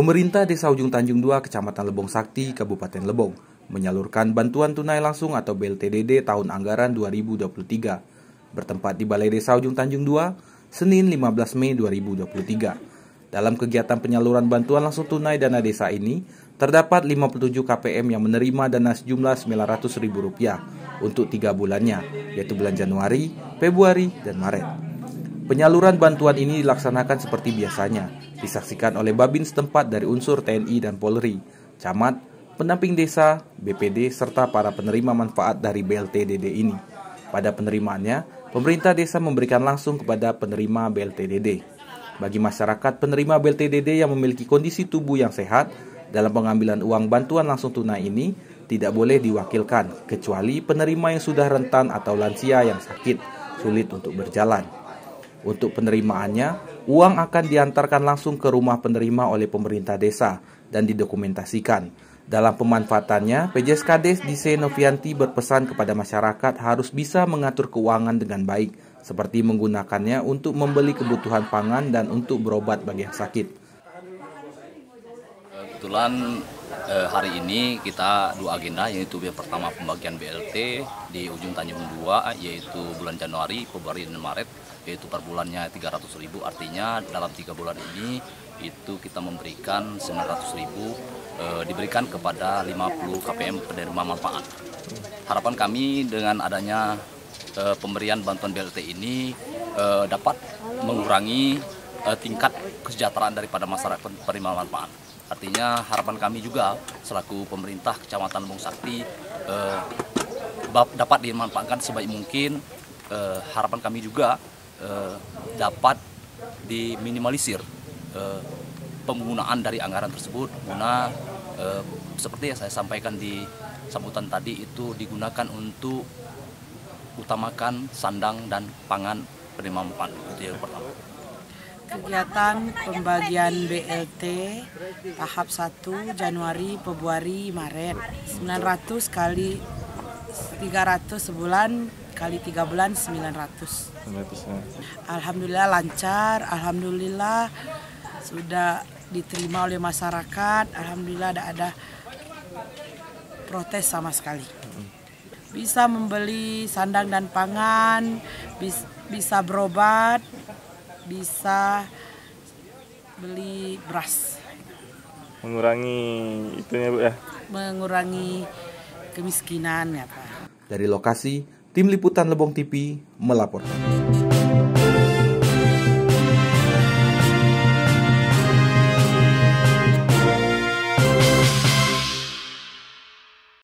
Pemerintah Desa Ujung Tanjung 2, Kecamatan Lebong Sakti, Kabupaten Lebong, menyalurkan bantuan tunai langsung atau BLTDD tahun anggaran 2023, bertempat di Balai Desa Ujung Tanjung 2, Senin 15 Mei 2023. Dalam kegiatan penyaluran bantuan langsung tunai dana desa ini, terdapat 57 KPM yang menerima dana sejumlah Rp900.000 untuk 3 bulannya, yaitu bulan Januari, Februari, dan Maret. Penyaluran bantuan ini dilaksanakan seperti biasanya, disaksikan oleh Babin setempat dari unsur TNI dan Polri, camat, pendamping desa, BPD, serta para penerima manfaat dari BLTDD ini. Pada penerimaannya, pemerintah desa memberikan langsung kepada penerima BLTDD. Bagi masyarakat penerima BLTDD yang memiliki kondisi tubuh yang sehat, dalam pengambilan uang bantuan langsung tunai ini tidak boleh diwakilkan, kecuali penerima yang sudah rentan atau lansia yang sakit, sulit untuk berjalan. Untuk penerimaannya, uang akan diantarkan langsung ke rumah penerima oleh pemerintah desa dan didokumentasikan. Dalam pemanfaatannya, PJSKades Dise Novianti berpesan kepada masyarakat harus bisa mengatur keuangan dengan baik, seperti menggunakannya untuk membeli kebutuhan pangan dan untuk berobat bagi yang sakit. Kebetulan hari ini kita dua agenda, yaitu yang pertama pembagian BLT di Ujung Tanjung 2, yaitu bulan Januari, Februari, dan Maret, yaitu per bulannya 300.000. Artinya dalam 3 bulan ini itu kita memberikan 900.000 diberikan kepada 50 KPM penerima manfaat. Harapan kami dengan adanya pemberian bantuan BLT ini dapat mengurangi tingkat kesejahteraan daripada masyarakat penerima manfaat. Artinya harapan kami juga selaku pemerintah Kecamatan Lebong Sakti dapat dimanfaatkan sebaik mungkin. Harapan kami juga dapat diminimalisir penggunaan dari anggaran tersebut guna seperti yang saya sampaikan di sambutan tadi, itu digunakan untuk utamakan sandang dan pangan penerima manfaat. Itu yang pertama. Kegiatan pembagian BLT tahap 1 Januari, Februari, Maret 900 kali 300 sebulan kali 3 bulan 900. Alhamdulillah lancar, alhamdulillah sudah diterima oleh masyarakat, alhamdulillah tidak ada protes sama sekali. Bisa membeli sandang dan pangan, bisa berobat, bisa beli beras. Mengurangi itunya Bu ya? Mengurangi kemiskinan ya Pak. Dari lokasi, Tim Liputan Lebong TV melaporkan.